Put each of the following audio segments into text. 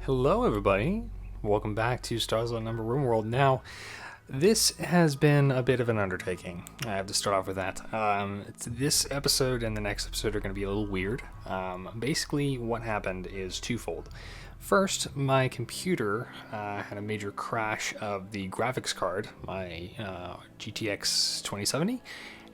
Hello, everybody. Welcome back to Stars on Number Rimworld. Now, this has been a bit of an undertaking. I have to start off with that. This episode and the next episode are going to be a little weird. Basically, what happened is twofold. First, my computer had a major crash of the graphics card, my GTX 2070.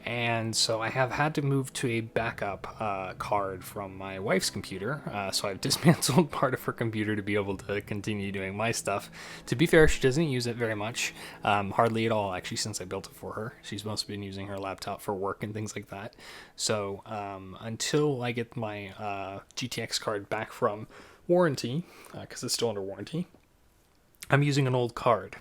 And so I have had to move to a backup card from my wife's computer. So I've dismantled part of her computer to be able to continue doing my stuff. To be fair, she doesn't use it very much. Hardly at all, actually, since I built it for her. She's mostly been using her laptop for work and things like that. So until I get my GTX card back from warranty, because it's still under warranty, I'm using an old card.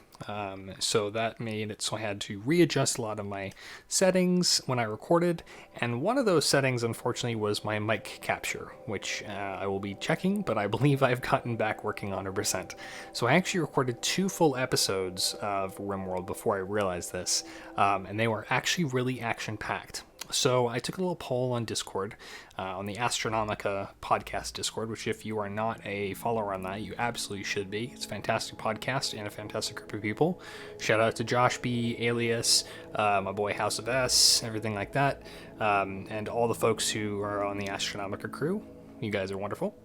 So that made it so I had to readjust a lot of my settings when I recorded, and one of those settings unfortunately was my mic capture, which I will be checking, but I believe I've gotten back working 100%. So I actually recorded 2 full episodes of Rimworld before I realized this, and they were actually really action-packed. So I took a little poll on Discord, on the Astronomica podcast Discord, which if you are not a follower on that, you absolutely should be. It's a fantastic podcast and a fantastic group of people. Shout out to Josh B, Alias, my boy House of S, everything like that, and all the folks who are on the Astronomica crew. You guys are wonderful.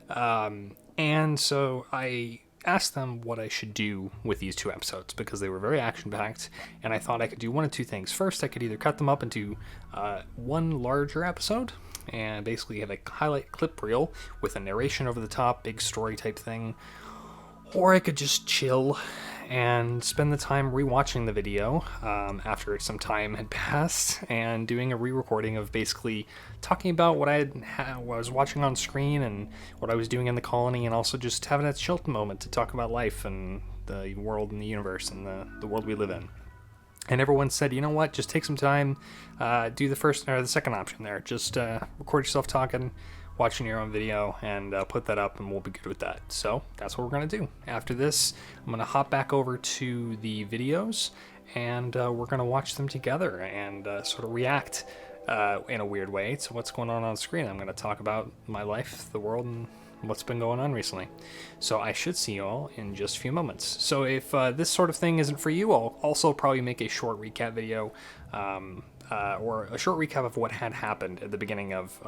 And so I asked them what I should do with these 2 episodes because they were very action-packed, and I thought I could do one of 2 things. First, I could either cut them up into one larger episode and basically have a highlight clip reel with a narration over the top, big story type thing, or I could just chill and spend the time rewatching the video after some time had passed and doing a re-recording of basically talking about what I was watching on screen and what I was doing in the colony, and also just having a chill moment to talk about life and the world and the universe and the world we live in. And everyone said, you know what, just take some time, do the first or the second option there. Just record yourself talking, watching your own video, and put that up, and we'll be good with that. So that's what we're going to do. After this, I'm going to hop back over to the videos, and we're going to watch them together and sort of react in a weird way to what's going on screen. I'm going to talk about my life, the world, and what's been going on recently. So I should see you all in just a few moments. So if this sort of thing isn't for you, I'll also probably make a short recap video, or a short recap of what had happened at the beginning of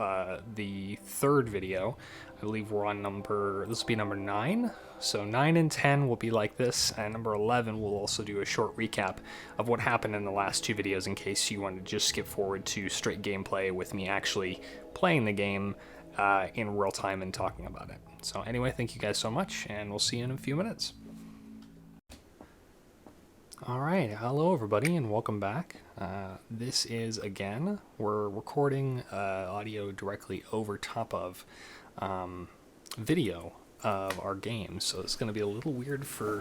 the 3rd video. I believe we're on this will be number 9. So 9 and 10 will be like this, and number 11 will also do a short recap of what happened in the last 2 videos in case you want to just skip forward to straight gameplay with me actually playing the game in real time and talking about it. So anyway, thank you guys so much, and we'll see you in a few minutes. Alright, hello everybody and welcome back. This is, again, we're recording audio directly over top of video of our game, so it's going to be a little weird for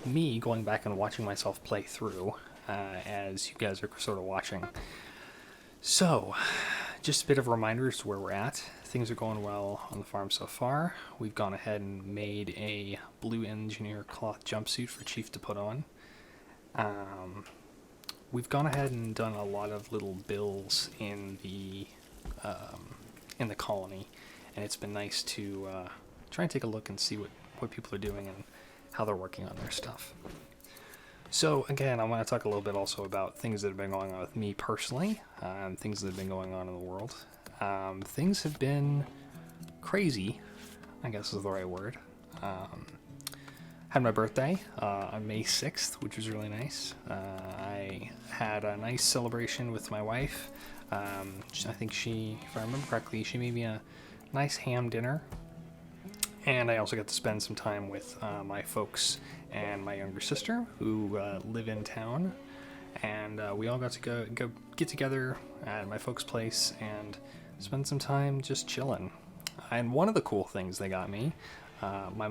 me going back and watching myself play through as you guys are sort of watching. So, just a bit of reminders to where we're at. Things are going well on the farm so far. We've gone ahead and made a blue engineer cloth jumpsuit for Chief to put on. We've gone ahead and done a lot of little bills in the colony, and it's been nice to try and take a look and see what people are doing and how they're working on their stuff. So again, I want to talk a little bit also about things that have been going on with me personally, things that have been going on in the world. Things have been crazy, I guess is the right word. Had my birthday on May 6th, which was really nice. I had a nice celebration with my wife. I think if I remember correctly, she made me a nice ham dinner. And I also got to spend some time with my folks and my younger sister who live in town. And we all got to go get together at my folks' place and spend some time just chilling. And one of the cool things they got me, my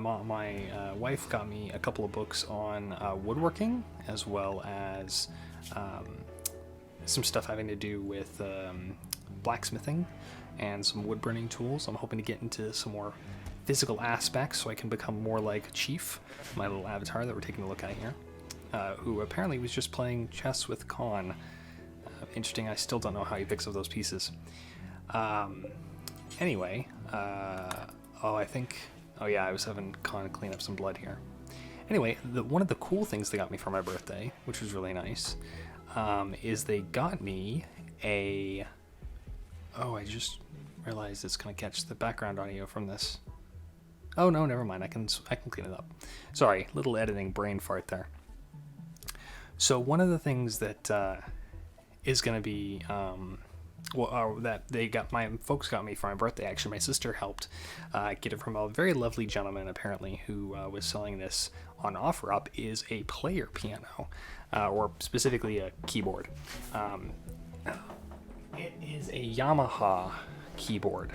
wife got me a couple of books on woodworking, as well as some stuff having to do with blacksmithing and some wood burning tools. I'm hoping to get into some more physical aspects so I can become more like Chief, my little avatar that we're taking a look at here, who apparently was just playing chess with Khan. Interesting, I still don't know how he picks up those pieces. Anyway, I think Oh yeah, I was having Con clean up some blood here. Anyway, one of the cool things they got me for my birthday, which was really nice, is they got me a... Oh, I just realized it's going to catch the background audio from this. Oh no, never mind. I can clean it up. Sorry, little editing brain fart there. So one of the things that is going to be that my folks got me for my birthday. Actually, my sister helped get it from a very lovely gentleman apparently who was selling this on OfferUp. Is a player piano, or specifically a keyboard. It is a Yamaha keyboard,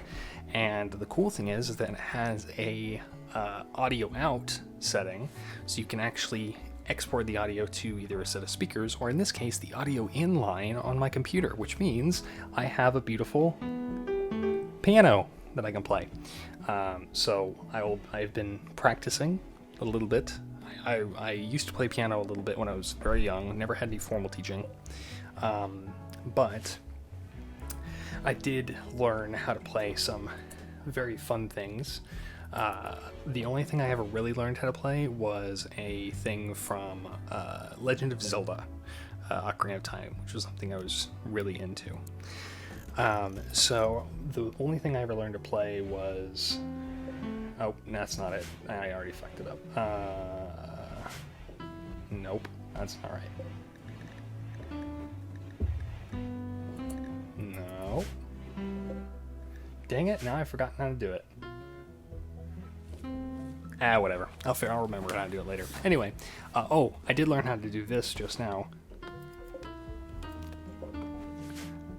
and the cool thing is that it has a audio out setting, so you can actually export the audio to either a set of speakers, or in this case the audio inline on my computer, which means I have a beautiful piano that I can play. So I've been practicing a little bit. I used to play piano a little bit when I was very young, never had any formal teaching, but I did learn how to play some very fun things. The only thing I ever really learned how to play was a thing from Legend of Zelda, Ocarina of Time, which was something I was really into. So the only thing I ever learned to play was... Oh, that's not it. I already fucked it up. Nope, that's not right. No. Dang it, now I've forgotten how to do it. Whatever. I'll remember how to do it later. Anyway, I did learn how to do this just now.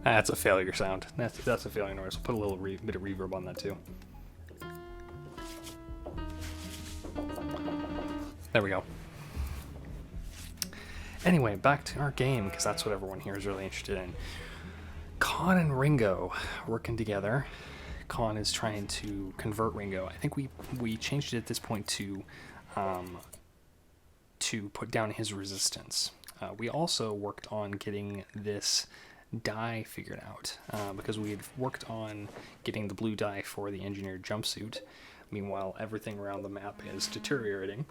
That's a failure sound. That's a failure noise. I'll put a little bit of reverb on that too. There we go. Anyway, back to our game, because that's what everyone here is really interested in. Con and Ringo working together. Con is trying to convert Ringo. I think we changed it at this point to put down his resistance. We also worked on getting this dye figured out, because we had worked on getting the blue dye for the engineered jumpsuit. Meanwhile, everything around the map is deteriorating.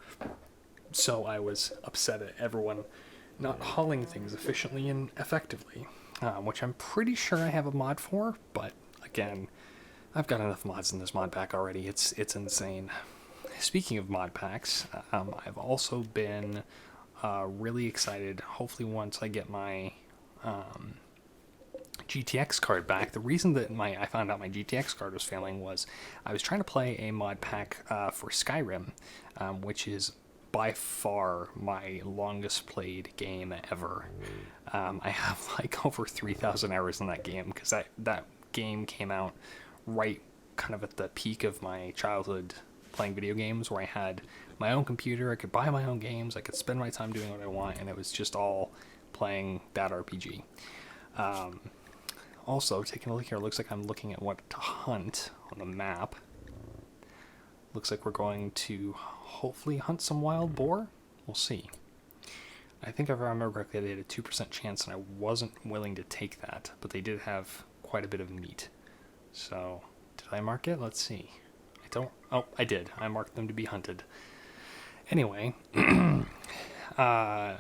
So I was upset at everyone not hauling things efficiently and effectively, which I'm pretty sure I have a mod for, but again, I've got enough mods in this mod pack already. It's insane. Speaking of mod packs, I've also been really excited. Hopefully once I get my GTX card back. The reason that I found out my GTX card was failing was I was trying to play a mod pack for Skyrim, which is by far my longest played game ever. I have like over 3,000 hours in that game, because that game came out right kind of at the peak of my childhood playing video games, where I had my own computer, I could buy my own games, I could spend my time doing what I want, and it was just all playing that RPG. Also, taking a look here, it looks like I'm looking at what to hunt on the map. Looks like we're going to hopefully hunt some wild boar. We'll see. I think if I remember correctly, they had a 2% chance, and I wasn't willing to take that, but they did have quite a bit of meat. So, did I mark it? Let's see. Oh, I did. I marked them to be hunted. Anyway, the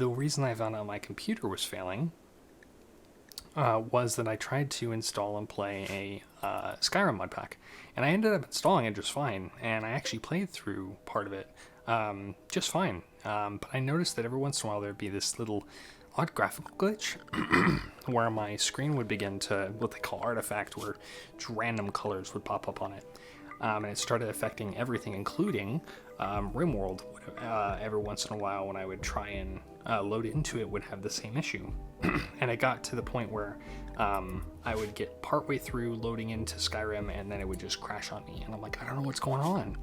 reason I found out my computer was failing was that I tried to install and play a Skyrim mod pack, and I ended up installing it just fine, and I actually played through part of it just fine, but I noticed that every once in a while there'd be this little odd graphical glitch where my screen would begin to, what they call artifact, where random colors would pop up on it, and it started affecting everything, including Rimworld. Every once in a while when I would try and load into it, would have the same issue. And it got to the point where I would get partway through loading into Skyrim, and then it would just crash on me, and I'm like, I don't know what's going on.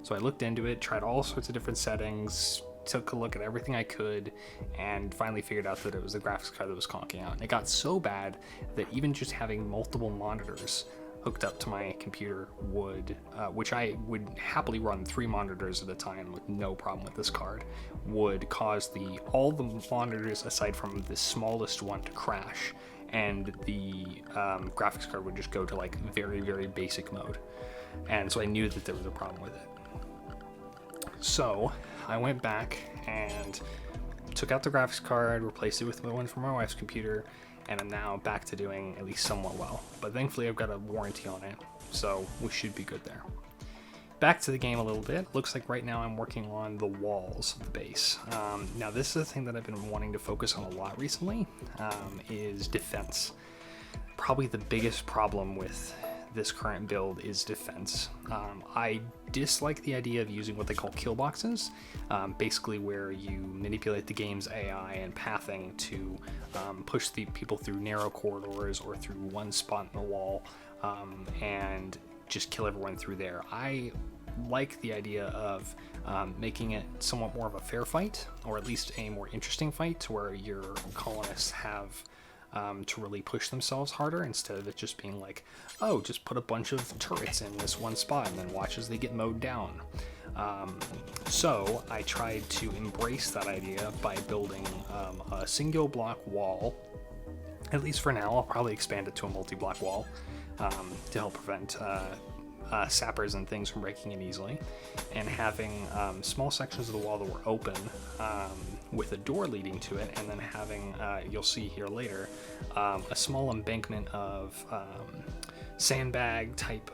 So I looked into it, tried all sorts of different settings, took a look at everything I could, and finally figured out that it was the graphics card that was conking out. And it got so bad that even just having multiple monitors hooked up to my computer would, which I would happily run 3 monitors at a time with no problem with this card, would cause all the monitors aside from the smallest one to crash, and the graphics card would just go to like very, very basic mode. And so I knew that there was a problem with it. So I went back and took out the graphics card, replaced it with the one from my wife's computer, and I'm now back to doing at least somewhat well. But thankfully I've got a warranty on it, so we should be good there. Back to the game a little bit. Looks like right now I'm working on the walls of the base. Now this is a thing that I've been wanting to focus on a lot recently, is defense. Probably the biggest problem with this current build is defense. I dislike the idea of using what they call kill boxes, basically where you manipulate the game's AI and pathing to push the people through narrow corridors or through one spot in the wall and just kill everyone through there. I like the idea of making it somewhat more of a fair fight, or at least a more interesting fight, where your colonists have to really push themselves harder, instead of it just being like, oh, just put a bunch of turrets in this one spot and then watch as they get mowed down. So I tried to embrace that idea by building a single block wall. At least for now. I'll probably expand it to a multi-block wall to help prevent sappers and things from breaking in easily, and having small sections of the wall that were open with a door leading to it, and then having, you'll see here later, a small embankment of sandbag type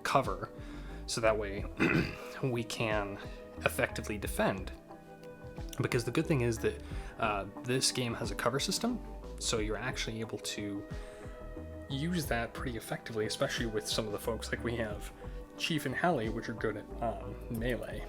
cover, so that way we can effectively defend. Because the good thing is that this game has a cover system, so you're actually able to use that pretty effectively, especially with some of the folks like we have Chief and Hallie, which are good at melee.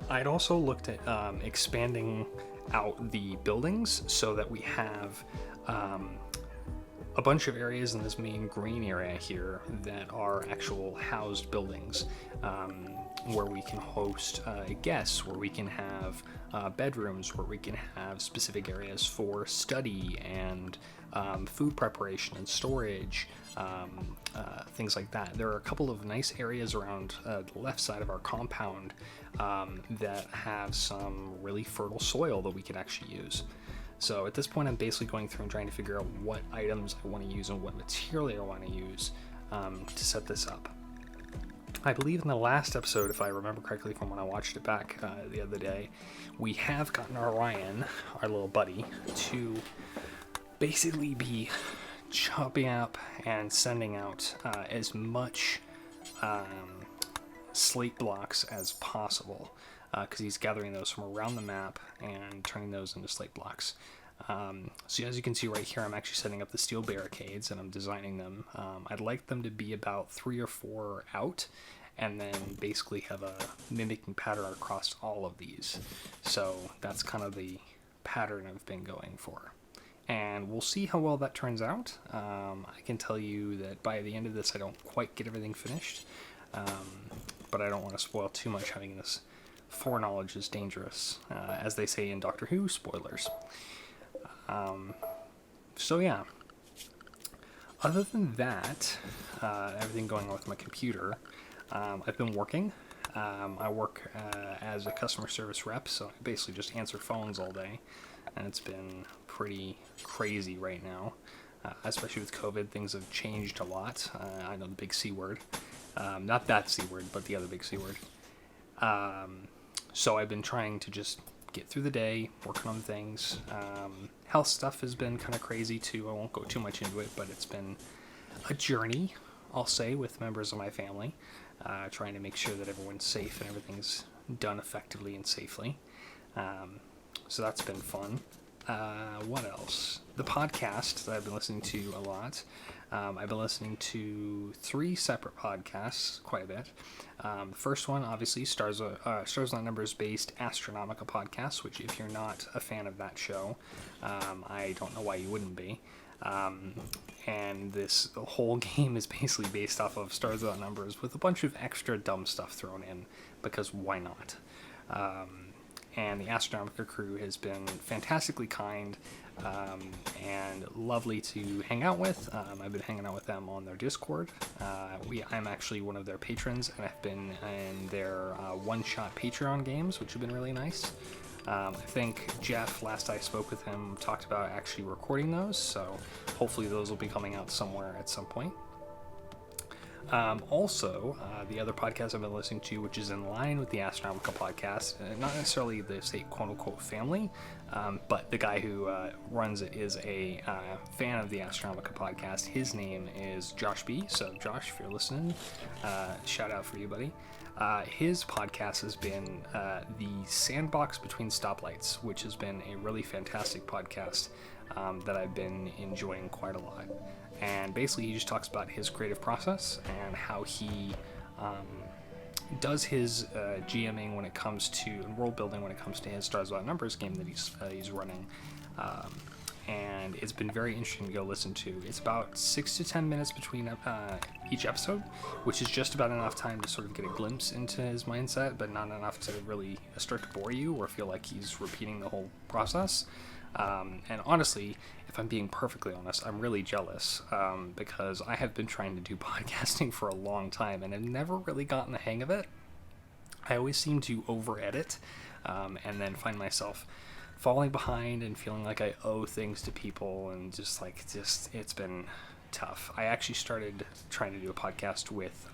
I'd also looked at expanding out the buildings so that we have a bunch of areas in this main green area here that are actual housed buildings, where we can host guests, where we can have bedrooms, where we can have specific areas for study and food preparation and storage, things like that. There are a couple of nice areas around the left side of our compound that have some really fertile soil that we could actually use. So at this point I'm basically going through and trying to figure out what items I want to use and what material I want to use to set this up. I believe in the last episode, if I remember correctly from when I watched it back the other day, we have gotten Orion, our little buddy, to basically be chopping up and sending out as much slate blocks as possible, because he's gathering those from around the map and turning those into slate blocks. So as you can see right here, I'm actually setting up the steel barricades and I'm designing them. I'd like them to be about 3 or 4 out, and then basically have a mimicking pattern across all of these. So that's kind of the pattern I've been going for. And we'll see how well that turns out. I can tell you that by the end of this I don't quite get everything finished, but I don't want to spoil too much. Having this foreknowledge is dangerous, as they say in Doctor Who, spoilers. So yeah, other than that, everything going on with my computer, I've been working. I work as a customer service rep, so I basically just answer phones all day, and it's been pretty crazy right now, especially with COVID. Things have changed a lot. I know the big C word, not that C word, but the other big C word. So I've been trying to just get through the day, working on things. Health stuff has been kind of crazy too. I won't go too much into it, but it's been a journey, I'll say, with members of my family, trying to make sure that everyone's safe and everything's done effectively and safely. So that's been fun. What else? The podcast that I've been listening to a lot. I've been listening to 3 separate podcasts quite a bit. The first one, obviously, Stars on Numbers based Astronomica podcast, which if you're not a fan of that show, I don't know why you wouldn't be. And this whole game is basically based off of Stars on Numbers with a bunch of extra dumb stuff thrown in, because why not? And the Astronomica crew has been fantastically kind and lovely to hang out with. I've been hanging out with them on their Discord. I'm actually one of their patrons, and I've been in their one-shot Patreon games, which have been really nice. I think Jeff, last I spoke with him, talked about actually recording those, so hopefully those will be coming out somewhere at some point. Also, the other podcast I've been listening to, which is in line with the Astronomical podcast, not necessarily the say quote-unquote family, but the guy who runs it is a fan of the Astronomical podcast. His name is Josh B. So, Josh, if you're listening, shout out for you, buddy. His podcast has been The Sandbox Between Stoplights, which has been a really fantastic podcast that I've been enjoying quite a lot. And basically, he just talks about his creative process and how he does his GMing when it comes to and world building when it comes to his Stars Without Numbers game that he's running. And it's been very interesting to go listen to. It's about 6 to 10 minutes between each episode, which is just about enough time to sort of get a glimpse into his mindset, but not enough to really start to bore you or feel like he's repeating the whole process. And honestly, if I'm being perfectly honest, I'm really jealous because I have been trying to do podcasting for a long time and have never really gotten the hang of it. I always seem to over-edit and then find myself falling behind and feeling like I owe things to people, and just it's been tough. I actually started trying to do a podcast with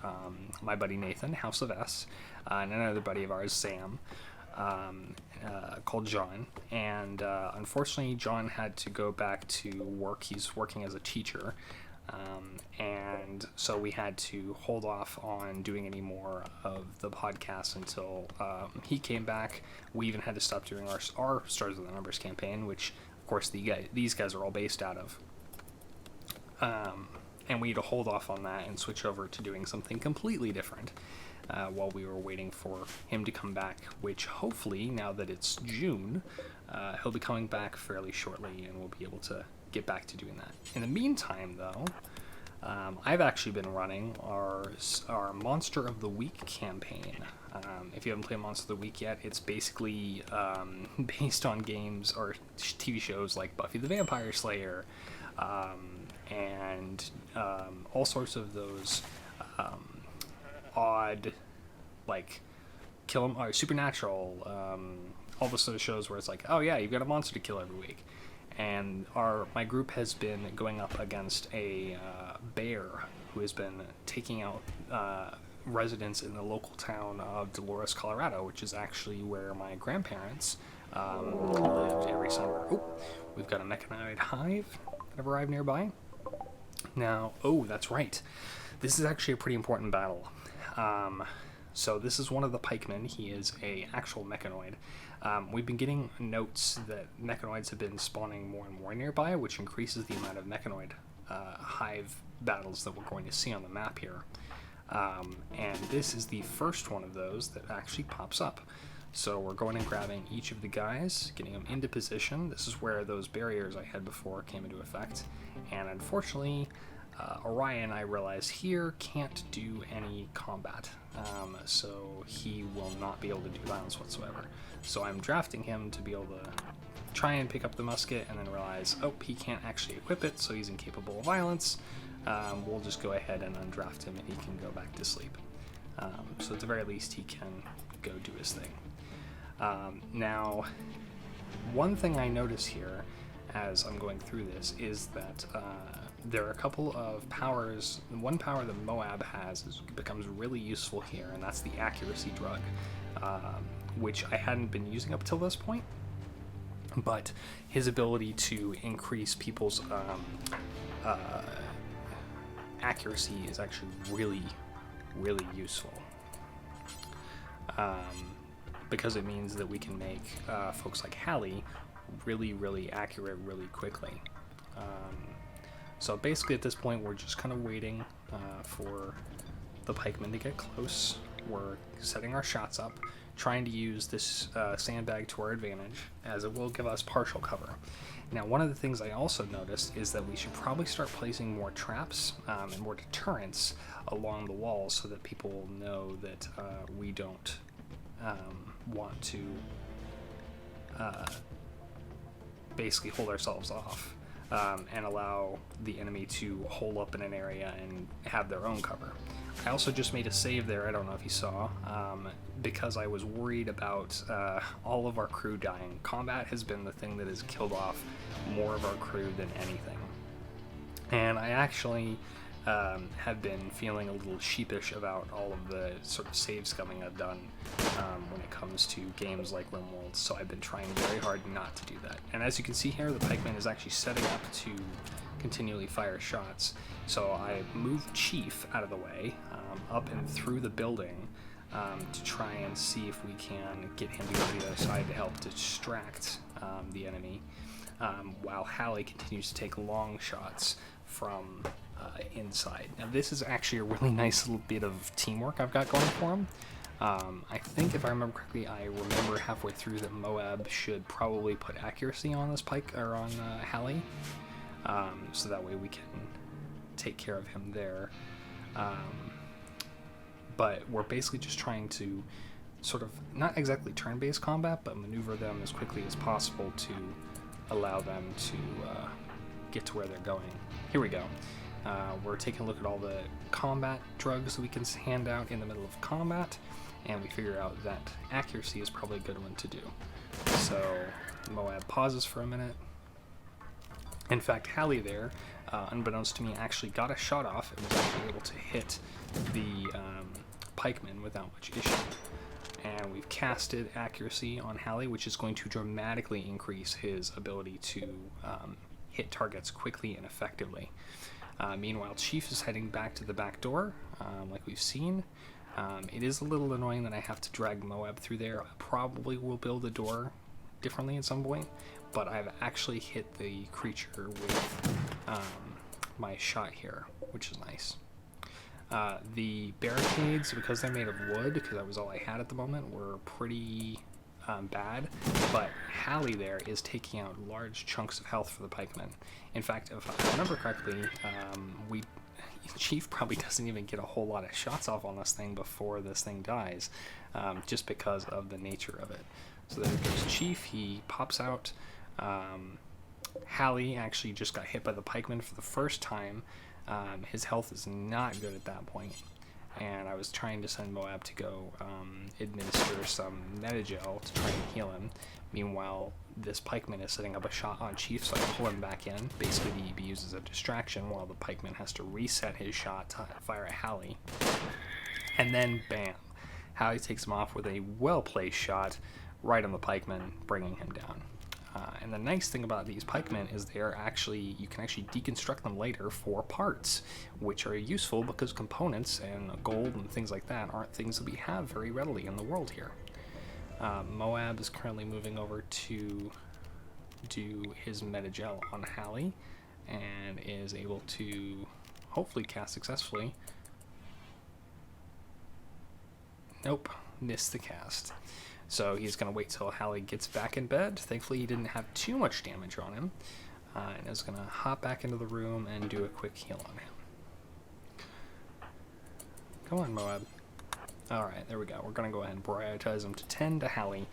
my buddy Nathan, House of S, and another buddy of ours, Sam, called John, and unfortunately John had to go back to work. He's working as a teacher, and so we had to hold off on doing any more of the podcast until he came back. We even had to stop doing our Stars with the Numbers campaign, which of course these guys are all based out of, and we had to hold off on that and switch over to doing something completely different while we were waiting for him to come back, which hopefully, now that it's June, he'll be coming back fairly shortly and we'll be able to get back to doing that. In the meantime, though, I've actually been running our Monster of the Week campaign. If you haven't played Monster of the Week yet, it's basically based on games or TV shows like Buffy the Vampire Slayer, and all sorts of those odd, like kill 'em or Supernatural, all the sort of shows where it's like, oh yeah, you've got a monster to kill every week. And my group has been going up against a bear who has been taking out residents in the local town of Dolores, Colorado, which is actually where my grandparents lived every summer. Oh, we've got a mechanized hive that have arrived nearby. Now, oh, that's right. This is actually a pretty important battle. So this is one of the pikemen. He is a actual mechanoid. We've been getting notes that mechanoids have been spawning more and more nearby, which increases the amount of mechanoid hive battles that we're going to see on the map here. And this is the first one of those that actually pops up. So we're going and grabbing each of the guys, getting them into position. This is where those barriers I had before came into effect. And unfortunately, Orion, I realize here, can't do any combat. So he will not be able to do violence whatsoever. So I'm drafting him to be able to try and pick up the musket, and then realize, oh, he can't actually equip it, so he's incapable of violence. We'll just go ahead and undraft him, and he can go back to sleep. So at the very least, he can go do his thing. Now, one thing I notice here as I'm going through this is that there are a couple of powers. One power that Moab has becomes really useful here, and that's the accuracy drug, which I hadn't been using up till this point. But his ability to increase people's accuracy is actually really, really useful. Because it means that we can make folks like Hallie really, really accurate really quickly. So basically at this point we're just kind of waiting for the pikemen to get close. We're setting our shots up, trying to use this sandbag to our advantage, as it will give us partial cover. Now, one of the things I also noticed is that we should probably start placing more traps and more deterrents along the walls so that people know that we don't want to basically hold ourselves off and allow the enemy to hole up in an area and have their own cover. I also just made a save there, I don't know if you saw, because I was worried about all of our crew dying. Combat has been the thing that has killed off more of our crew than anything. And I actually have been feeling a little sheepish about all of the sort of save scumming I've done when it comes to games like Rimworld, so I've been trying very hard not to do that. And as you can see here, the pikeman is actually setting up to continually fire shots. So I moved Chief out of the way, up and through the building, to try and see if we can get him to go to the other side to help distract the enemy, while Hallie continues to take long shots from inside. Now this is actually a really nice little bit of teamwork I've got going for him. I think if I remember correctly, I remember halfway through that Moab should probably put accuracy on this pike, or on Hallie, so that way we can take care of him there. But we're basically just trying to sort of, not exactly turn-based combat, but maneuver them as quickly as possible to allow them to get to where they're going. Here we go. We're taking a look at all the combat drugs that we can hand out in the middle of combat, and we figure out that accuracy is probably a good one to do. So Moab pauses for a minute. In fact, Hallie there, unbeknownst to me, actually got a shot off and was actually able to hit the pikeman without much issue. And we've casted accuracy on Hallie, which is going to dramatically increase his ability to hit targets quickly and effectively. Meanwhile, Chief is heading back to the back door, like we've seen. It is a little annoying that I have to drag Moab through there. I probably will build a door differently at some point, but I've actually hit the creature with my shot here, which is nice. The barricades, because they're made of wood, because that was all I had at the moment, were pretty bad, but Hallie there is taking out large chunks of health for the pikemen. In fact, if I remember correctly, Chief probably doesn't even get a whole lot of shots off on this thing before this thing dies, just because of the nature of it. So there goes Chief, he pops out. Hallie actually just got hit by the pikeman for the first time. His health is not good at that point, and I was trying to send Moab to go administer some metagel to try and heal him. Meanwhile, this pikeman is setting up a shot on Chief, so I pull him back in. Basically, the EB uses a distraction while the pikeman has to reset his shot to fire at Hallie. And then, bam! Hallie takes him off with a well-placed shot right on the pikeman, bringing him down. And the nice thing about these pikemen is you can actually deconstruct them later for parts, which are useful because components and gold and things like that aren't things that we have very readily in the world here. Moab is currently moving over to do his metagel on Hallie, and is able to hopefully cast successfully. Nope, missed the cast. So he's going to wait till Hallie gets back in bed. Thankfully, he didn't have too much damage on him. And is going to hop back into the room and do a quick heal on him. Come on, Moab. Alright, there we go. We're going to go ahead and prioritize him to 10 to Hallie.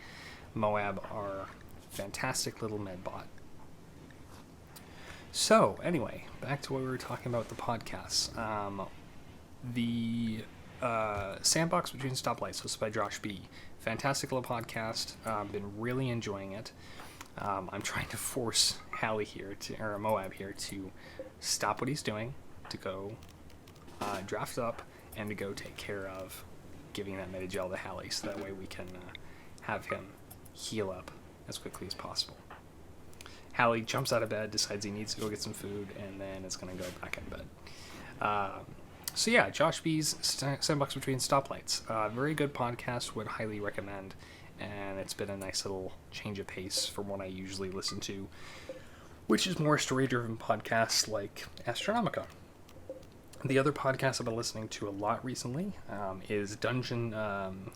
Moab, our fantastic little medbot. So, anyway, back to what we were talking about with the podcasts. The Sandbox Between Stoplights, hosted by Josh B. Fantastic little podcast. Been really enjoying it. I'm trying to force Hallie here or Moab here to stop what he's doing, to go draft up, and to go take care of giving that metagel to Hallie, so that way we can have him heal up as quickly as possible. Hallie jumps out of bed, decides he needs to go get some food, and then is going to go back in bed. So yeah, Josh B's Sandbox Between Stoplights. Very good podcast, would highly recommend, and it's been a nice little change of pace from what I usually listen to, which is more story-driven podcasts like Astronomica. The other podcast I've been listening to a lot recently is Dungeons and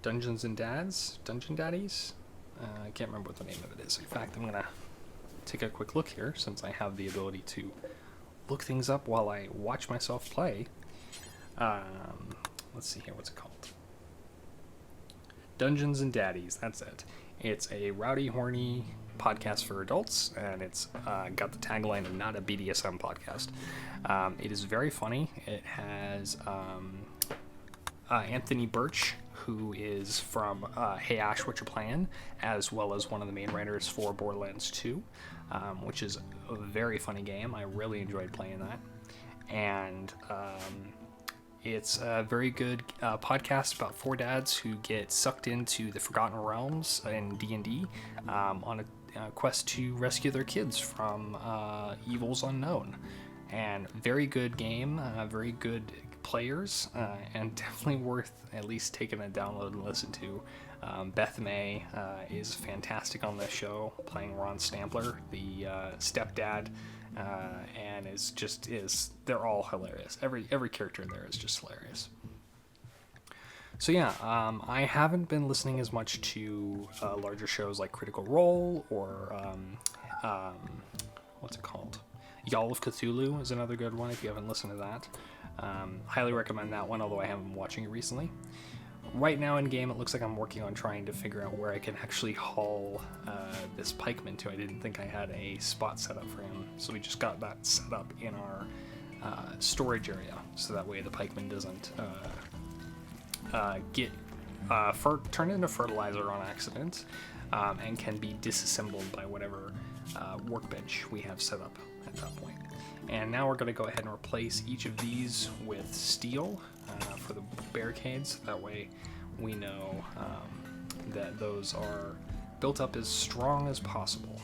Dungeon Daddies? I can't remember what the name of it is. In fact, I'm going to take a quick look here, since I have the ability to look things up while I watch myself play. Let's see here, what's it called? Dungeons and Daddies, that's it. It's a rowdy, horny podcast for adults, and it's got the tagline of not a BDSM podcast. It is very funny. It has Anthony Birch, who is from Hey Ash, What You Playin', as well as one of the main writers for Borderlands 2, which is a very funny game. I really enjoyed playing that. and it's a very good podcast about 4 dads who get sucked into the Forgotten Realms in D&D on a quest to rescue their kids from evils unknown. And very good game, very good players, and definitely worth at least taking a download and listen to. Beth May is fantastic on this show, playing Ron Stampler, the stepdad, and they're all hilarious. Every character in there is just hilarious. So yeah, I haven't been listening as much to larger shows like Critical Role or what's it called? Y'all of Cthulhu is another good one if you haven't listened to that. Highly recommend that one, although I haven't been watching it recently. Right now in game, it looks like I'm working on trying to figure out where I can actually haul this pikeman to. I didn't think I had a spot set up for him, so we just got that set up in our storage area, so that way the pikeman doesn't get turned into fertilizer on accident, and can be disassembled by whatever workbench we have set up at that point. And now we're going to go ahead and replace each of these with steel for the barricades. That way we know that those are built up as strong as possible.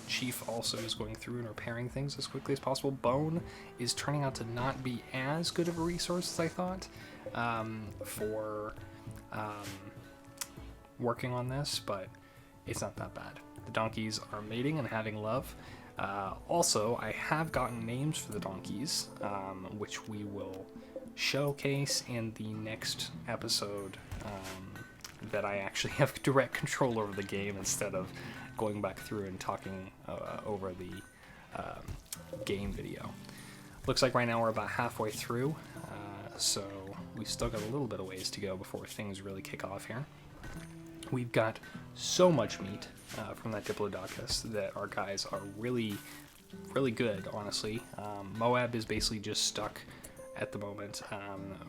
Chief also is going through and repairing things as quickly as possible. Bone is turning out to not be as good of a resource as I thought for working on this, but it's not that bad. The donkeys are mating and having love. Also, I have gotten names for the donkeys, which we will showcase in the next episode, that I actually have direct control over the game instead of going back through and talking over the game video. Looks like right now we're about halfway through, so we still got a little bit of ways to go before things really kick off here. We've got so much meat from that Diplodocus that our guys are really, really good, honestly. Moab is basically just stuck at the moment,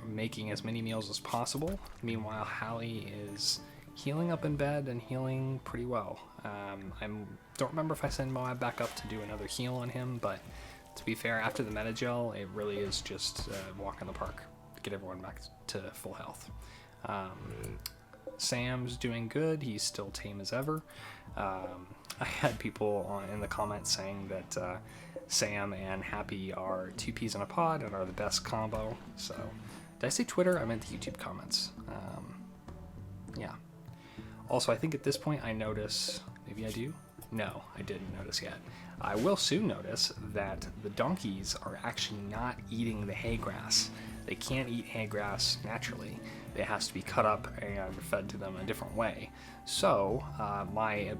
making as many meals as possible. Meanwhile, Hallie is healing up in bed and healing pretty well. I don't remember if I send Moab back up to do another heal on him, but to be fair, after the Metagel, it really is just a walk in the park to get everyone back to full health. Sam's doing good. He's still tame as ever. I had people in the comments saying that Sam and Happy are 2 peas in a pod and are the best combo. So, did I say Twitter? I meant the YouTube comments. Yeah. Also, I think at this point I notice, maybe I do? No, I didn't notice yet. I will soon notice that the donkeys are actually not eating the hay grass. They can't eat hay grass naturally. It has to be cut up and fed to them a different way. So my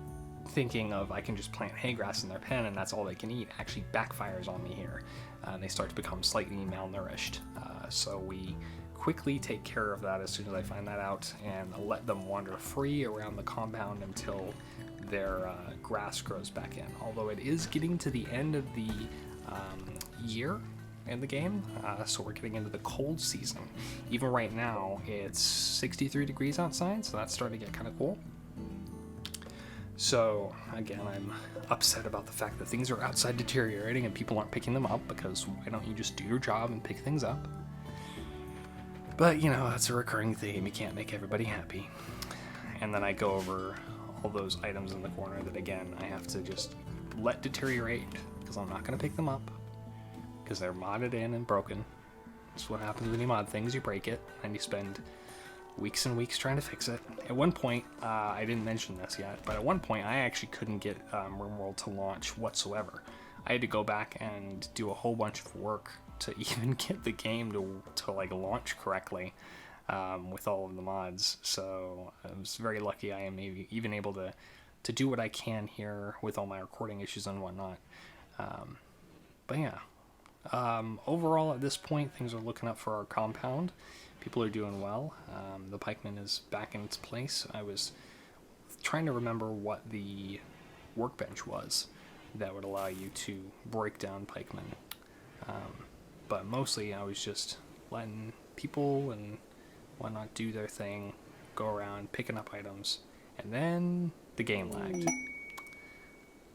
thinking of I can just plant hay grass in their pen and that's all they can eat actually backfires on me here. They start to become slightly malnourished. So we quickly take care of that as soon as I find that out and let them wander free around the compound until their grass grows back in. Although it is getting to the end of the year in the game, so we're getting into the cold season. Even right now, it's 63 degrees outside, so that's starting to get kind of cool. So, again, I'm upset about the fact that things are outside deteriorating and people aren't picking them up, because why don't you just do your job and pick things up? But, you know, that's a recurring theme. You can't make everybody happy. And then I go over all those items in the corner that, again, I have to just let deteriorate, because I'm not going to pick them up, because they're modded in and broken. That's what happens when you mod things. You break it, and you spend weeks and weeks trying to fix it. At one point, I didn't mention this yet, but at one point I actually couldn't get Rimworld to launch whatsoever. I had to go back and do a whole bunch of work to even get the game to like launch correctly with all of the mods. So I was very lucky I am maybe even able to do what I can here with all my recording issues and whatnot. But yeah. Overall, at this point, things are looking up for our compound. People are doing well. The pikeman is back in its place. I was trying to remember what the workbench was that would allow you to break down pikemen. But mostly, I was just letting people and whatnot do their thing, go around picking up items, and then the game lagged.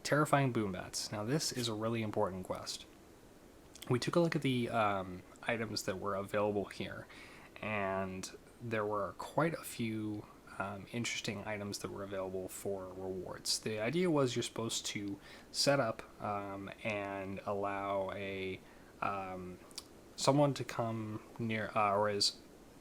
Terrifying boom bats. Now, this is a really important quest. we took a look at the items that were available here, and there were quite a few interesting items that were available for rewards. The idea was you're supposed to set up and allow a someone to come near, or is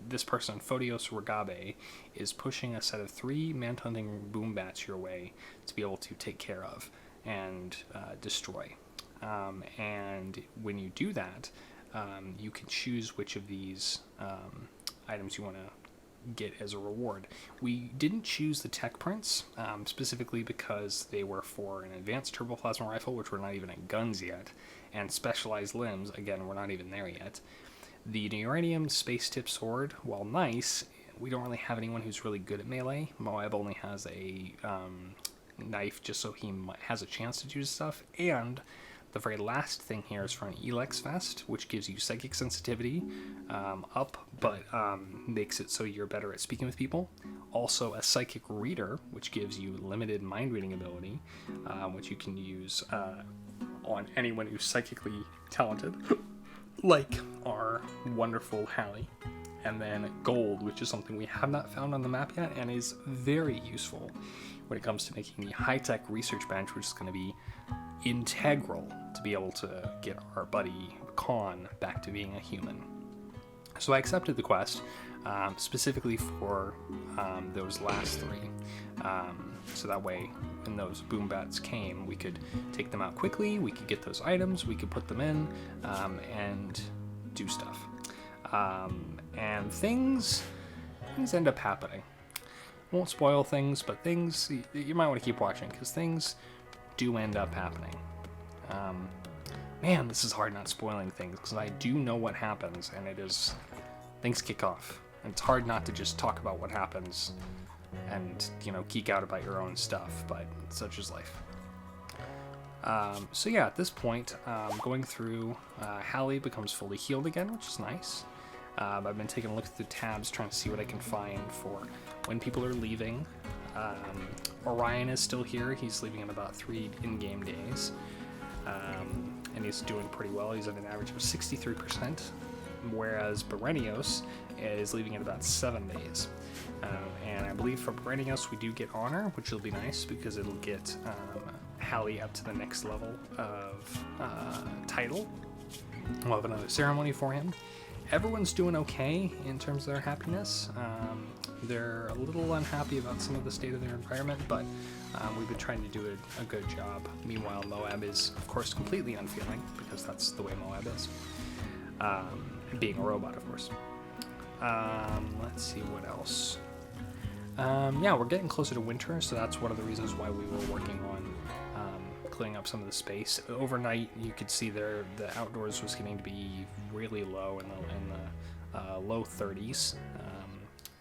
this person, Photios Regabe, is pushing a set of 3 manhunting boom bats your way to be able to take care of and destroy. And when you do that, you can choose which of these items you want to get as a reward. We didn't choose the tech prints specifically because they were for an advanced turboplasma rifle, which we're not even at guns yet, and specialized limbs, again, we're not even there yet. The Neuranium Space Tip Sword, while nice, we don't really have anyone who's really good at melee. Moab only has a knife just so he has a chance to do stuff, and the very last thing here is for an Elex Vest, which gives you psychic sensitivity up, but makes it so you're better at speaking with people. Also a psychic reader, which gives you limited mind reading ability, which you can use on anyone who's psychically talented, like our wonderful Hallie. And then gold, which is something we have not found on the map yet and is very useful when it comes to making the high-tech research bench, which is going to be integral to be able to get our buddy Khan back to being a human. So I accepted the quest, specifically for those last 3. So that way, when those boom bats came, we could take them out quickly, we could get those items, we could put them in, and do stuff. And things end up happening. Won't spoil things, but things, you might want to keep watching, because things do end up happening. Man, this is hard not spoiling things, because I do know what happens, and things kick off. And it's hard not to just talk about what happens and, geek out about your own stuff, but such is life. So yeah, at this point, going through, Hallie becomes fully healed again, which is nice. I've been taking a look at the tabs, trying to see what I can find for when people are leaving. Orion is still here. He's leaving in about 3 in-game days. And he's doing pretty well. He's at an average of 63%, whereas Berenios is leaving in about 7 days. And I believe for Berenios we do get honor, which will be nice because it'll get Hallie up to the next level of title. We'll have another ceremony for him. Everyone's doing okay in terms of their happiness. They're a little unhappy about some of the state of their environment, but we've been trying to do a good job. Meanwhile, Moab is, of course, completely unfeeling, because that's the way Moab is. Being a robot, of course. Let's see what else. Yeah, we're getting closer to winter, so that's one of the reasons why we were working on clearing up some of the space. Overnight, you could see the outdoors was getting to be really low in the low 30s,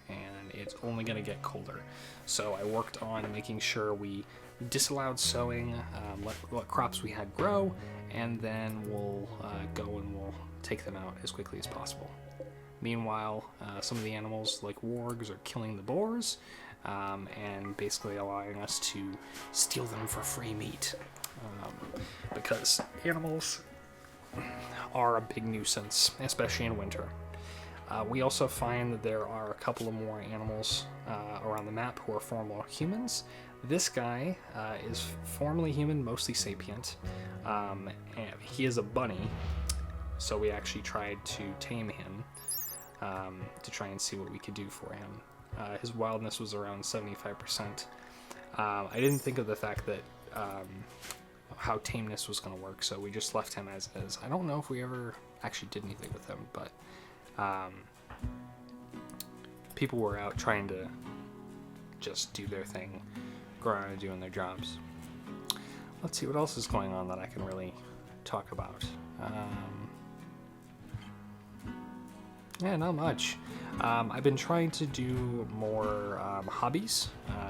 and it's only going to get colder. So I worked on making sure we disallowed sowing, let what crops we had grow, and then we'll go and we'll take them out as quickly as possible. Meanwhile, some of the animals, like wargs, are killing the boars, and basically allowing us to steal them for free meat. Because animals are a big nuisance, especially in winter. We also find that there are a couple of more animals around the map who are former humans. This guy is formerly human, mostly sapient, and he is a bunny, so we actually tried to tame him to try and see what we could do for him. His wildness was around 75%. I didn't think of the fact that how tameness was going to work, so we just left him as is. I don't know if we ever actually did anything with him, but people were out trying to just do their thing, go around and doing their jobs. Let's see what else is going on that I can really talk about. Yeah, not much. I've been trying to do more hobbies,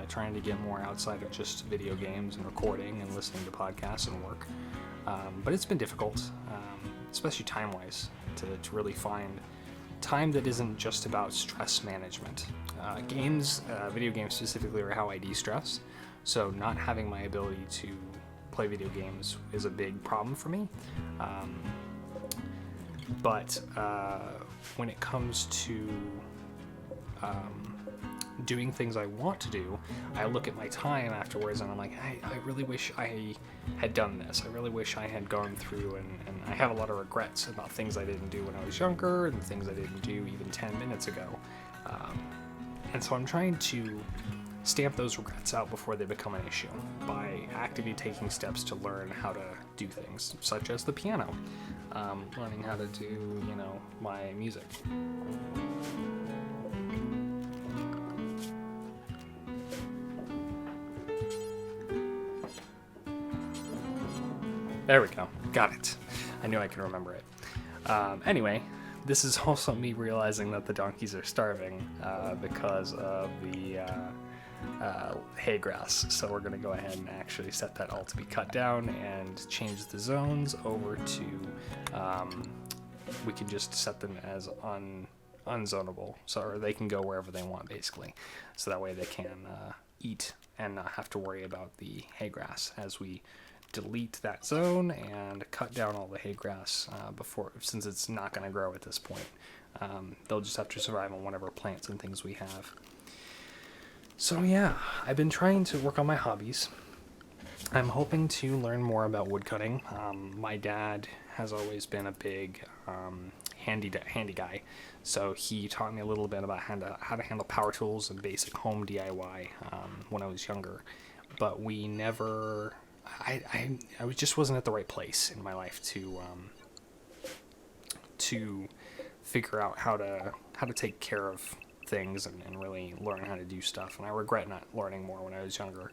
trying to get more outside of just video games and recording and listening to podcasts and work. But it's been difficult, especially time-wise, to really find time that isn't just about stress management. Video games specifically, are how I de-stress, so not having my ability to play video games is a big problem for me. But when it comes to doing things I want to do, I look at my time afterwards and I'm like, I really wish I had done this. I really wish I had gone through, and I have a lot of regrets about things I didn't do when I was younger and things I didn't do even 10 minutes ago. And so I'm trying to stamp those regrets out before they become an issue by actively taking steps to learn how to do things, such as the piano, learning how to do, you know, my music. There we go. Got it. I knew I could remember it. Anyway, this is also me realizing that the donkeys are starving because of the hay grass. So we're going to go ahead and actually set that all to be cut down and change the zones over to, we can just set them as unzonable. So they can go wherever they want, basically. So that way they can eat and not have to worry about the hay grass as we delete that zone and cut down all the hay grass before, since it's not going to grow at this point. They'll just have to survive on whatever plants and things we have. So yeah, I've been trying to work on my hobbies. I'm hoping to learn more about woodcutting. My dad has always been a big handy guy, so he taught me a little bit about how to handle power tools and basic home DIY when I was younger. But we never, I just wasn't at the right place in my life to figure out how to take care of things and really learn how to do stuff. And I regret not learning more when I was younger.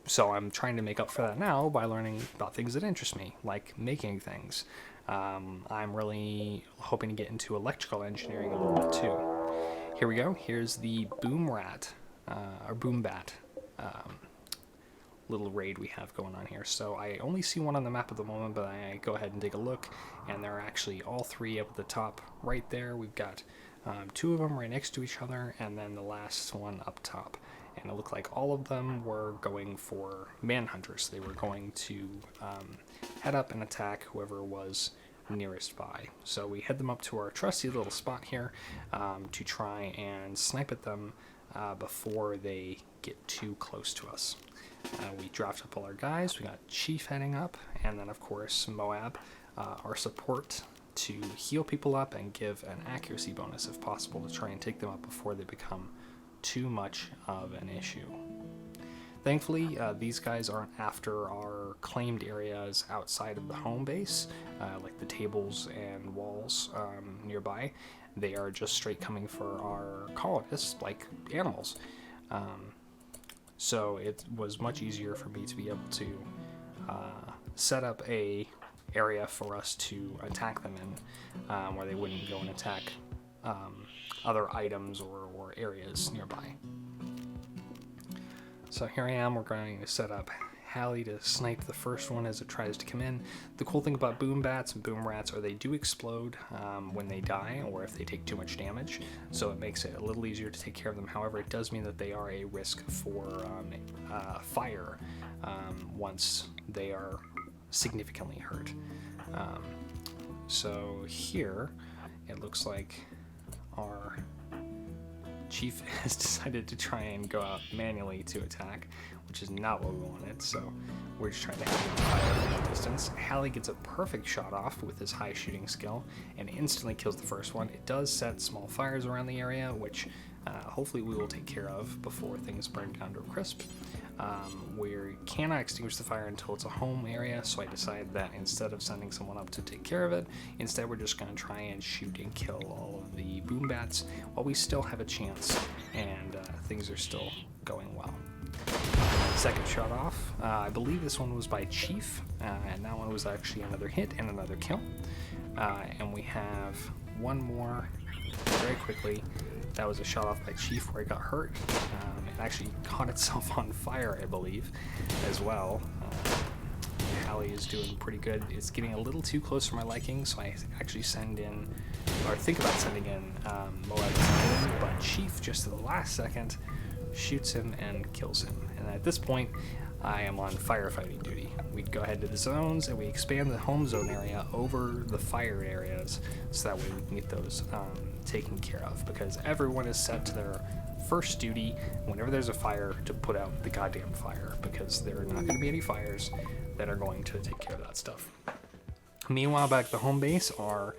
So I'm trying to make up for that now by learning about things that interest me, like making things. I'm really hoping to get into electrical engineering a little bit too. Here we go. Here's the boom bat little raid we have going on here. So I only see one on the map at the moment, but I go ahead and take a look, and there are actually all three up at the top right there. We've got two of them right next to each other, and then the last one up top. And it looked like all of them were going for manhunters. They were going to head up and attack whoever was nearest by. So we head them up to our trusty little spot here to try and snipe at them before they get too close to us. We draft up all our guys. We got Chief heading up, and then of course Moab, our support, to heal people up and give an accuracy bonus if possible to try and take them up before they become too much of an issue. Thankfully, these guys aren't after our claimed areas outside of the home base, like the tables and walls nearby. They are just straight coming for our colonists, like animals. So it was much easier for me to be able to set up a area for us to attack them in, where they wouldn't go and attack other items or areas nearby. So here I am. We're going to set up Hallie to snipe the first one as it tries to come in. The cool thing about boom bats and boom rats are they do explode when they die or if they take too much damage, so it makes it a little easier to take care of them. However, it does mean that they are a risk for fire once they are significantly hurt. So here it looks like our Chief has decided to try and go out manually to attack, which is not what we wanted, so we're just trying to have him fire from a distance. Hallie gets a perfect shot off with his high shooting skill and instantly kills the first one. It does set small fires around the area, which hopefully we will take care of before things burn down to a crisp. We cannot extinguish the fire until it's a home area, so I decided that instead of sending someone up to take care of it, instead we're just going to try and shoot and kill all of the boom bats while we still have a chance and things are still going well. Second shot off, I believe this one was by Chief, and that one was actually another hit and another kill. And we have one more very quickly. That was a shot off by Chief where it got hurt. It actually caught itself on fire, I believe, as well. Hallie is doing pretty good. It's getting a little too close for my liking, so I actually think about sending in Moab, but Chief, just at the last second, shoots him and kills him. And at this point, I am on firefighting duty. We'd go ahead to the zones and we expand the home zone area over the fire areas so that way we can get those taken care of, because everyone is set to their first duty whenever there's a fire to put out the goddamn fire, because there are not going to be any fires that are going to take care of that stuff. Meanwhile, back at the home base, our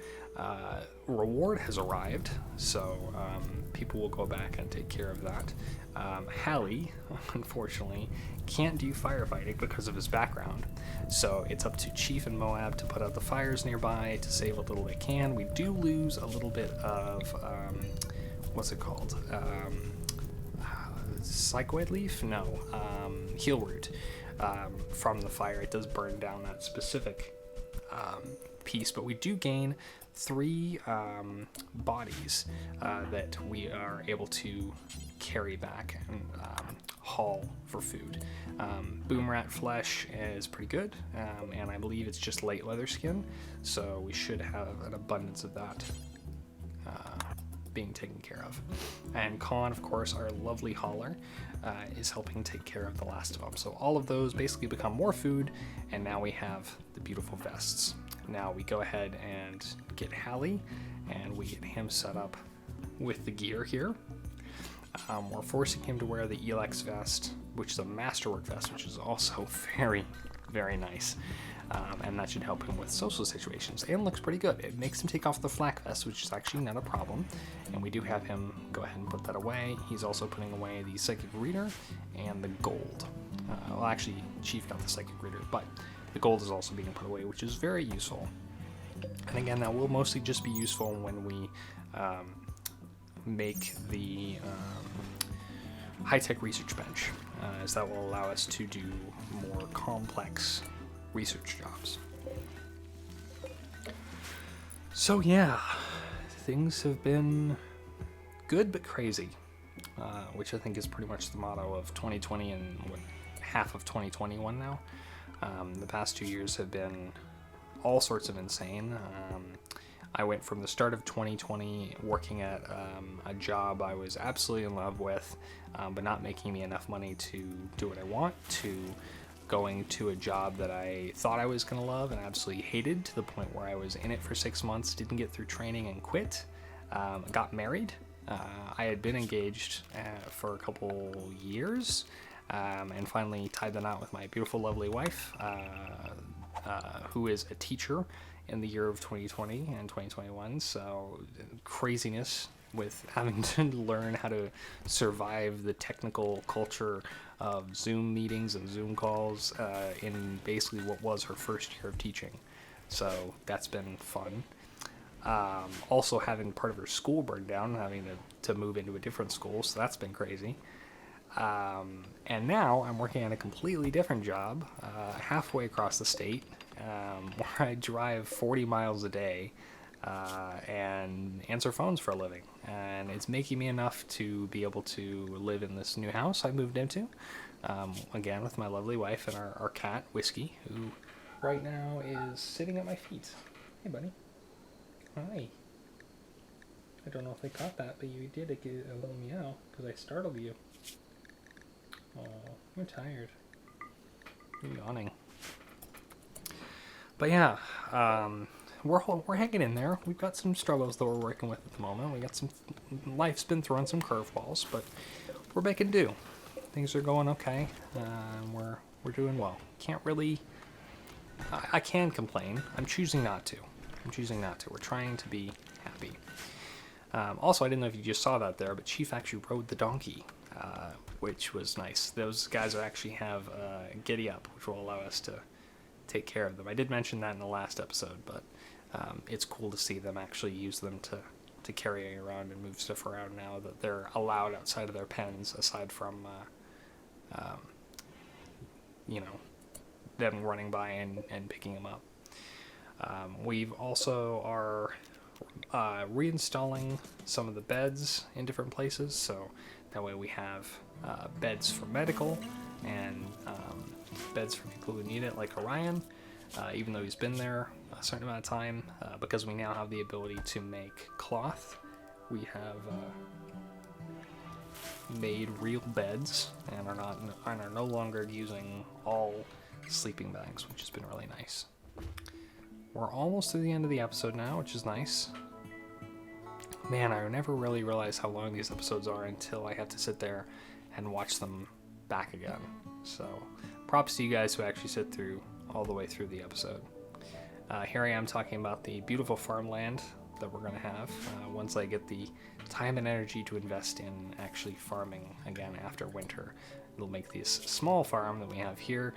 reward has arrived, so people will go back and take care of that. Hallie, unfortunately, can't do firefighting because of his background, so it's up to Chief and Moab to put out the fires nearby to save a little they can. We do lose a little bit of, what's it called? Psychoid leaf? No. Heal root from the fire. It does burn down that specific piece, but we do gain 3 bodies that we are able to carry back and haul for food. Boom rat flesh is pretty good, and I believe it's just light leather skin, so we should have an abundance of that being taken care of. And Khan, of course, our lovely hauler, is helping take care of the last of them. So all of those basically become more food, and now we have the beautiful vests. Now we go ahead and get Hallie, and we get him set up with the gear here. We're forcing him to wear the Elex vest, which is a masterwork vest, which is also very, very nice. And that should help him with social situations, and looks pretty good. It makes him take off the flak vest, which is actually not a problem, and we do have him go ahead and put that away. He's also putting away the psychic reader and the gold. Well, actually, Chief got the psychic reader, but the gold is also being put away, which is very useful. And again, that will mostly just be useful when we make the high-tech research bench, as that will allow us to do more complex research jobs. So yeah, things have been good but crazy, which I think is pretty much the motto of 2020 and half of 2021 now. The past 2 years have been all sorts of insane. I went from the start of 2020 working at a job I was absolutely in love with, but not making me enough money to do what I want, to going to a job that I thought I was going to love and absolutely hated, to the point where I was in it for 6 months, didn't get through training, and quit. Got married. I had been engaged for a couple years, and finally tied the knot with my beautiful, lovely wife, who is a teacher in the year of 2020 and 2021. So craziness with having to learn how to survive the technical culture of Zoom meetings and Zoom calls in basically what was her first year of teaching. So that's been fun. Also having part of her school burned down, having to move into a different school, so that's been crazy. And now I'm working at a completely different job, halfway across the state, where I drive 40 miles a day and answer phones for a living. And it's making me enough to be able to live in this new house I moved into, again with my lovely wife and our cat, Whiskey, who right now is sitting at my feet. Hey, buddy. Hi. I don't know if they caught that, but you did get a little meow because I startled you. Oh, you're tired. You're yawning. But yeah, we're hanging in there. We've got some struggles that we're working with at the moment. We got some, life's been throwing some curveballs, but we're making do. Things are going okay. We're doing well. Can't really. I can complain. I'm choosing not to. We're trying to be happy. Also, I didn't know if you just saw that there, but Chief actually rode the donkey, which was nice. Those guys actually have Giddy Up, which will allow us to take care of them. I did mention that in the last episode, but it's cool to see them actually use them to carry around and move stuff around now that they're allowed outside of their pens, aside from them running by and picking them up. We've also are reinstalling some of the beds in different places, so that way we have beds for medical and beds for people who need it, like Orion, even though he's been there a certain amount of time, because we now have the ability to make cloth. We have made real beds and are no longer using all sleeping bags, which has been really nice. We're almost to the end of the episode now, which is nice. Man, I never really realize how long these episodes are until I have to sit there and watch them back again. So, props to you guys who actually sit through all the way through the episode. Here I am talking about the beautiful farmland that we're going to have once I get the time and energy to invest in actually farming again after winter. It'll make this small farm that we have here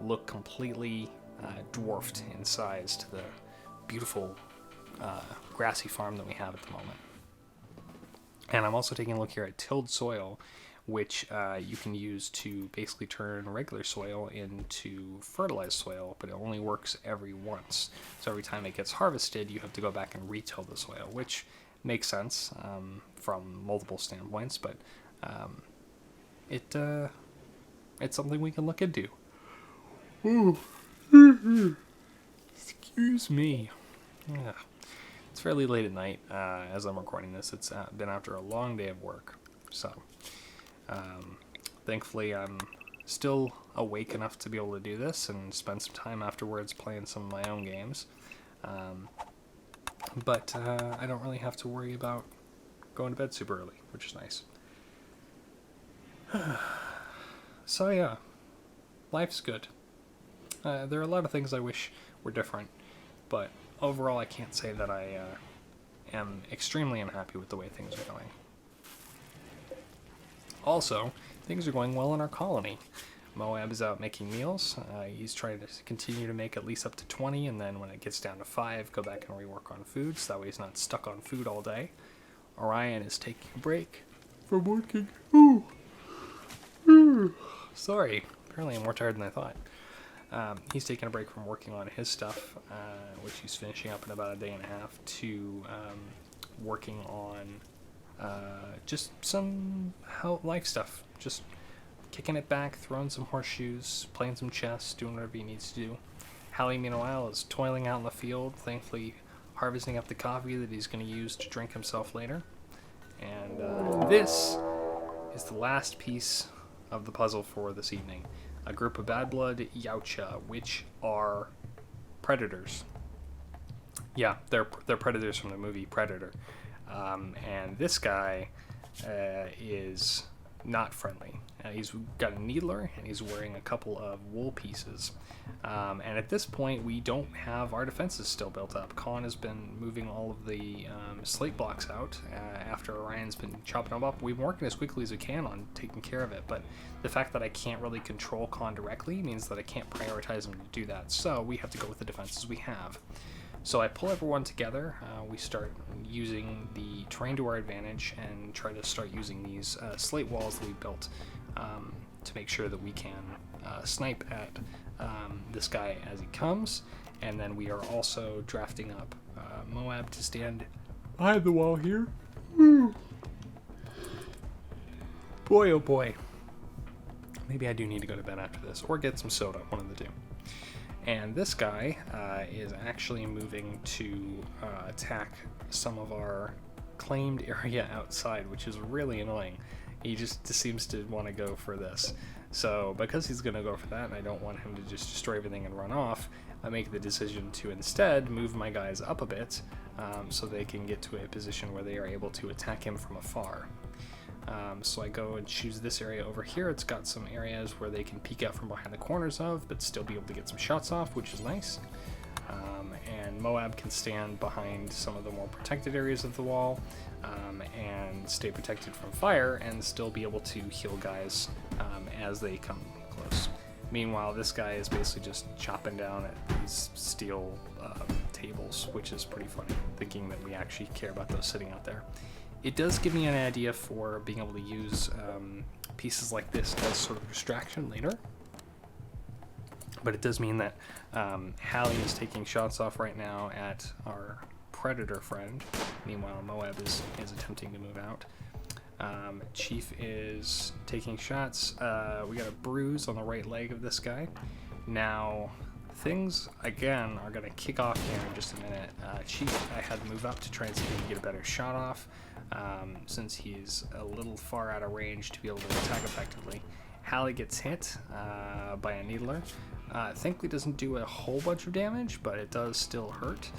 look completely dwarfed in size to the beautiful grassy farm that we have at the moment. And I'm also taking a look here at tilled soil, which you can use to basically turn regular soil into fertilized soil, but it only works every once. So every time it gets harvested, you have to go back and retill the soil, which makes sense from multiple standpoints, but it's something we can look into. Excuse me. Yeah. It's fairly late at night as I'm recording this. It's been after a long day of work, so thankfully I'm still awake enough to be able to do this and spend some time afterwards playing some of my own games. But I don't really have to worry about going to bed super early, which is nice. So yeah, life's good. There are a lot of things I wish were different, but overall I can't say that I am extremely unhappy with the way things are going. Also, things are going well in our colony. Moab is out making meals. He's trying to continue to make at least up to 20, and then when it gets down to 5, go back and rework on food, so that way he's not stuck on food all day. Orion is taking a break from working. Sorry, apparently I'm more tired than I thought. He's taking a break from working on his stuff, which he's finishing up in about a day and a half, to working on just some life stuff. Just kicking it back, throwing some horseshoes, playing some chess, doing whatever he needs to do. Hallie, meanwhile, is toiling out in the field, thankfully harvesting up the coffee that he's going to use to drink himself later. And this is the last piece of the puzzle for this evening. A group of bad blood Yautja, which are predators. Yeah, they're predators from the movie Predator. And this guy is not friendly. He's got a needler, and he's wearing a couple of wool pieces. And at this point, we don't have our defenses still built up. Khan has been moving all of the slate blocks out after Orion's been chopping them up. We've been working as quickly as we can on taking care of it, but the fact that I can't really control Khan directly means that I can't prioritize him to do that. So we have to go with the defenses we have. So I pull everyone together, we start using the terrain to our advantage and try to start using these slate walls that we built to make sure that we can snipe at this guy as he comes. And then we are also drafting up Moab to stand behind the wall here. Boy, oh boy. Maybe I do need to go to bed after this, or get some soda, one of the two. And this guy is actually moving to attack some of our claimed area outside, which is really annoying. He just seems to want to go for this. So because he's going to go for that, and I don't want him to just destroy everything and run off, I make the decision to instead move my guys up a bit so they can get to a position where they are able to attack him from afar. So I go and choose this area over here. It's got some areas where they can peek out from behind the corners of, but still be able to get some shots off, which is nice. And Moab can stand behind some of the more protected areas of the wall and stay protected from fire and still be able to heal guys as they come close. Meanwhile, this guy is basically just chopping down at these steel tables, which is pretty funny, thinking that we actually care about those sitting out there. It does give me an idea for being able to use pieces like this as sort of distraction later. But it does mean that Hallie is taking shots off right now at our predator friend. Meanwhile, Moab is attempting to move out. Chief is taking shots. We got a bruise on the right leg of this guy. Now, things, again, are going to kick off here in just a minute. Chief, I had to move up to try and see if he can get a better shot off, since he's a little far out of range to be able to attack effectively. Hallie gets hit by a needler. Thankfully doesn't do a whole bunch of damage, but it does still hurt.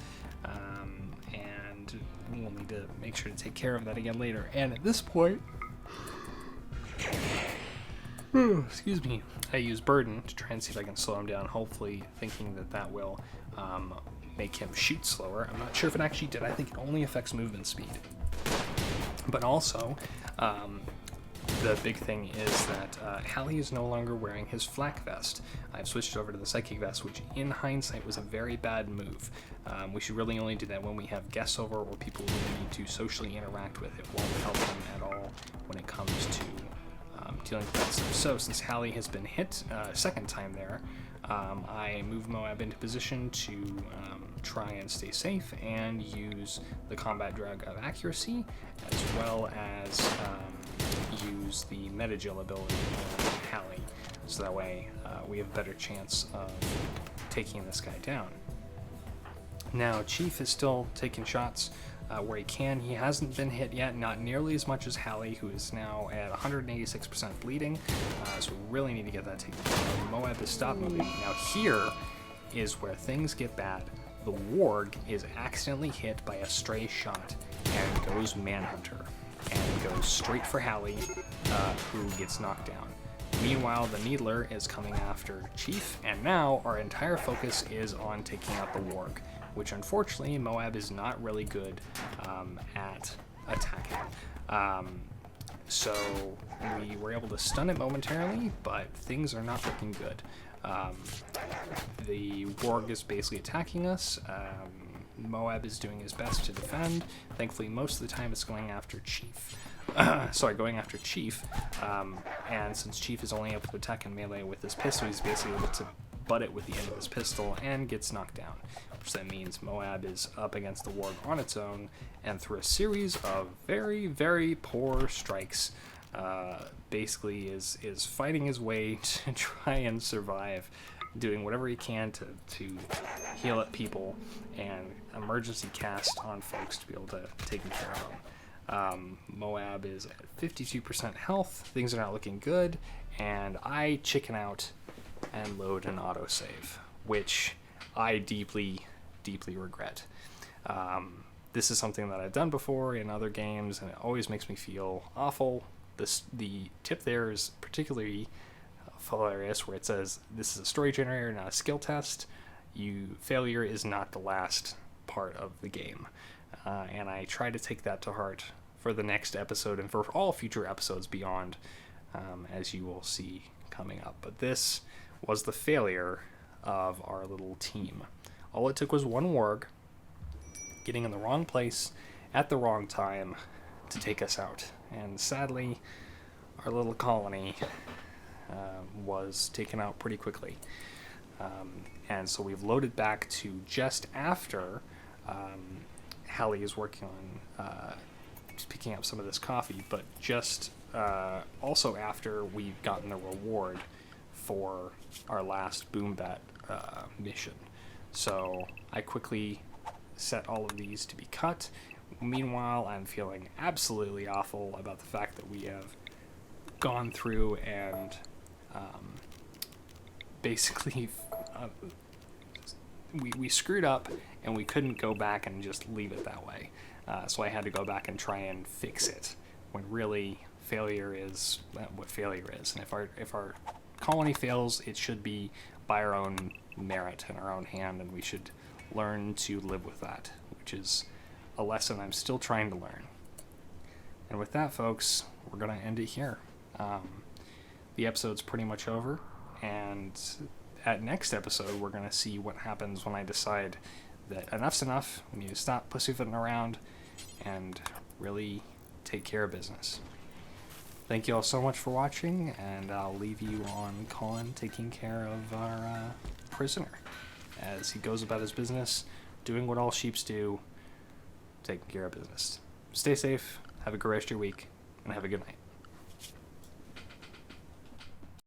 And we'll need to make sure to take care of that again later. And at this point, excuse me, I use Burden to try and see if I can slow him down, hopefully thinking that that will make him shoot slower. I'm not sure if it actually did. I think it only affects movement speed. But also, the big thing is that Hallie is no longer wearing his flak vest. I've switched over to the psychic vest, which in hindsight was a very bad move. We should really only do that when we have guests over or people who we need to socially interact with. It won't help them at all when it comes to dealing with that stuff. So since Hallie has been hit a second time there, I move Moab into position to try and stay safe and use the combat drug of accuracy, as well as use the Metagil ability on Hallie, so that way we have a better chance of taking this guy down. Now, Chief is still taking shots where he can. He hasn't been hit yet, not nearly as much as Hallie, who is now at 186% bleeding, so we really need to get that taken care of. Moab has stopped moving. Now here is where things get bad. The warg is accidentally hit by a stray shot and goes Manhunter and goes straight for Hallie, who gets knocked down. Meanwhile, the Needler is coming after Chief, and now our entire focus is on taking out the warg, which unfortunately Moab is not really good at attacking. So we were able to stun it momentarily, but things are not looking good. The warg is basically attacking us. Moab is doing his best to defend. Thankfully, most of the time it's going after Chief. Going after Chief. And since Chief is only able to attack in melee with his pistol, he's basically able to butt it with the end of his pistol and gets knocked down. Which then means Moab is up against the warg on its own, and through a series of very, very poor strikes, basically is fighting his way to try and survive, doing whatever he can to heal up people and emergency cast on folks to be able to take care of them. Moab is at 52% health, things are not looking good, and I chicken out and load an autosave, which I deeply, deeply regret. This is something that I've done before in other games, and it always makes me feel awful. The tip there is particularly hilarious, where it says this is a story generator, not a skill test. Failure is not the last part of the game, and I try to take that to heart for the next episode and for all future episodes beyond, as you will see coming up. But this was the failure of our little team. All it took was one warg getting in the wrong place at the wrong time to take us out, and sadly our little colony was taken out pretty quickly. And so we've loaded back to just after Hallie is working on picking up some of this coffee, but just also after we've gotten the reward for our last Boombat mission. So I quickly set all of these to be cut. Meanwhile, I'm feeling absolutely awful about the fact that we have gone through and basically we screwed up, and we couldn't go back and just leave it that way. So I had to go back and try and fix it, when really failure is what failure is. And if our colony fails, it should be by our own merit and our own hand, and we should learn to live with that, which is a lesson I'm still trying to learn. And with that, folks, we're going to end it here. The episode's pretty much over, and at next episode, we're going to see what happens when I decide that enough's enough. We need to stop pussyfooting around and really take care of business. Thank you all so much for watching, and I'll leave you on Colin taking care of our prisoner as he goes about his business, doing what all sheeps do, taking care of business. Stay safe, have a great rest of your week, and have a good night.